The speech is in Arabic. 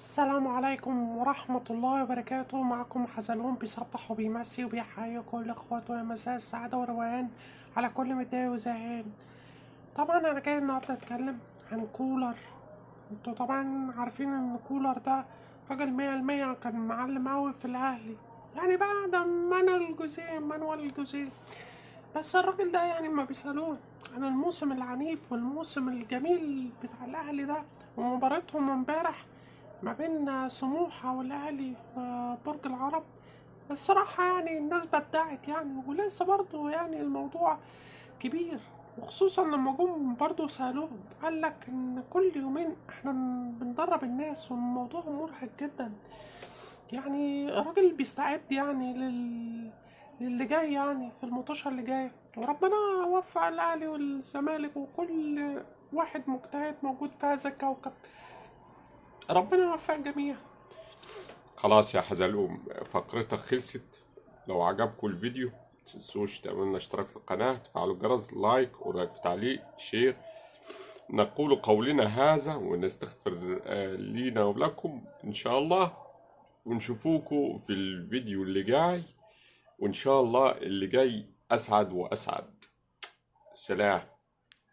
السلام عليكم ورحمة الله وبركاته. معكم حزلقوم بيصبح وبيمسي وبيحيي كل اخواته يا مساء السعادة والروقان على كل متضايق وزهقان. طبعا انا جاي النهاردة اتكلم عن كولر. انتوا طبعا عارفين ان كولر ده راجل 100% كان معلم اوي في الاهلي، يعني بعد مانويل الجوزيه. بس الراجل ده يعني ما بيسألوه عن الموسم العنيف والموسم الجميل بتاع الاهلي ده ومباراتهم امبارح ما بين سموحة والأهلي في برج العرب. الصراحة يعني الناس بدعت يعني، ولسه برضو يعني الموضوع كبير، وخصوصا لما جم برضو سألوهم قال لك إن كل يومين احنا بندرب الناس والموضوع مرهق جدا. يعني الراجل بيستعد يعني للي جاي يعني في المطوشة اللي جاية، وربنا يوفق الأهلي والزمالك وكل واحد مجتهد موجود في هذا الكوكب. ربنا يوفق الجميع. خلاص يا حزلقوم، فقرتك خلصت. لو عجبكم الفيديو متنسوش تعملوا لنا اشتراك في القناة، تفعلوا الجرس، لايك ورايك في تعليق شير. نقول قولنا هذا ونستغفر لينا ولكم إن شاء الله، ونشوفوكم في الفيديو اللي جاي، وإن شاء الله اللي جاي أسعد وأسعد. سلام.